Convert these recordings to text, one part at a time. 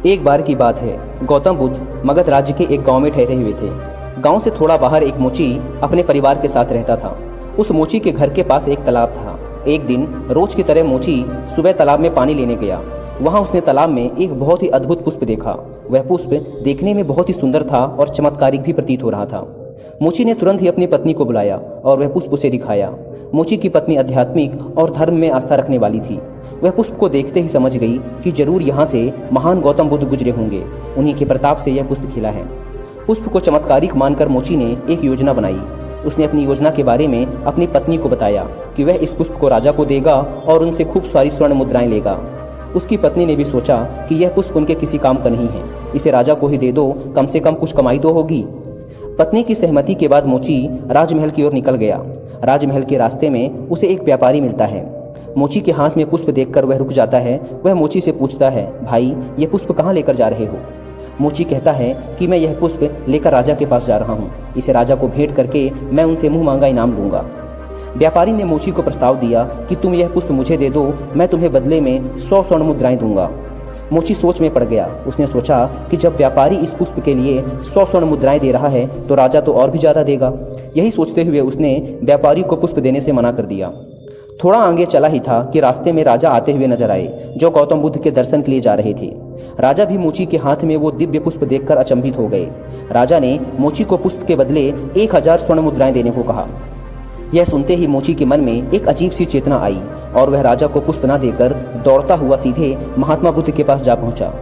एक बार की बात है, गौतम बुद्ध मगध राज्य के एक गांव में ठहरे हुए थे। गांव से थोड़ा बाहर एक मोची अपने परिवार के साथ रहता था। उस मोची के घर के पास एक तालाब था। एक दिन रोज की तरह मोची सुबह तालाब में पानी लेने गया। वहां उसने तालाब में एक बहुत ही अद्भुत पुष्प देखा। वह पुष्प देखने में बहुत ही सुंदर था और चमत्कारिक भी प्रतीत हो रहा था। मोची ने तुरंत ही अपनी पत्नी को बुलाया और वह पुष्प उसे दिखाया। मोची की पत्नी आध्यात्मिक और धर्म में आस्था रखने वाली थी। वह पुष्प को देखते ही समझ गई कि जरूर यहाँ से महान गौतम बुद्ध गुजरे होंगे। उन्हीं के प्रताप से यह पुष्प खिला है। पुष्प को चमत्कारिक मानकर मोची ने एक योजना बनाई। उसने अपनी योजना के बारे में अपनी पत्नी को बताया कि वह इस पुष्प को राजा को देगा और उनसे खूब सारी स्वर्ण मुद्राएं लेगा। उसकी पत्नी ने भी सोचा कि यह पुष्प उनके किसी काम का नहीं है, इसे राजा को ही दे दो, कम से कम कुछ कमाई तो होगी। पत्नी की सहमति के बाद मोची राजमहल की ओर निकल गया। राजमहल के रास्ते में उसे एक व्यापारी मिलता है। मोची के हाथ में पुष्प देखकर वह रुक जाता है। वह मोची से पूछता है, भाई ये पुष्प कहाँ लेकर जा रहे हो? मोची कहता है कि मैं यह पुष्प लेकर राजा के पास जा रहा हूँ। इसे राजा को भेंट करके मैं उनसे मुँह मांगा इनाम लूँगा। व्यापारी ने मोची को प्रस्ताव दिया कि तुम यह पुष्प मुझे दे दो, मैं तुम्हें बदले में 100 स्वर्ण मुद्राएं दूंगा। मोची सोच में पड़ गया। उसने सोचा कि जब व्यापारी इस पुष्प के लिए 100 स्वर्ण मुद्राएं दे रहा है तो राजा तो और भी ज़्यादा देगा। यही सोचते हुए उसने व्यापारी को पुष्प देने से मना कर दिया। थोड़ा आगे चला ही था कि रास्ते में राजा आते हुए नजर आए, जो गौतम बुद्ध के दर्शन के लिए जा रहे थे। राजा भी मोची के हाथ में वो दिव्य पुष्प देखकर अचंभित हो गए। राजा ने मोची को पुष्प के बदले 1000 स्वर्ण मुद्राएं देने को कहा। यह सुनते ही मोची के मन में एक अजीब सी चेतना आई और वह राजा को पुष्प न देकर दौड़ता हुआ सीधे महात्मा बुद्ध के पास जा पहुंचा।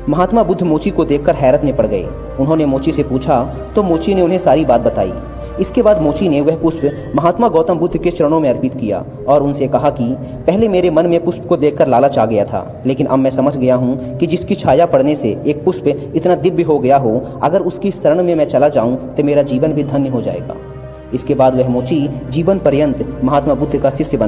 महात्मा बुद्ध मोची को देखकर हैरत में पड़ गए। उन्होंने मोची से पूछा तो मोची ने उन्हें सारी बात बताई। इसके बाद मोची ने वह पुष्प महात्मा गौतम बुद्ध के चरणों में अर्पित किया और उनसे कहा कि पहले मेरे मन में पुष्प को देखकर लालच आ गया था, लेकिन अब मैं समझ गया हूँ कि जिसकी छाया पड़ने से एक पुष्प इतना दिव्य हो गया हो, अगर उसकी शरण में मैं चला जाऊँ तो मेरा जीवन भी धन्य हो जाएगा। इसके बाद वह मोची जीवन पर्यंत महात्मा बुद्ध का शिष्य बन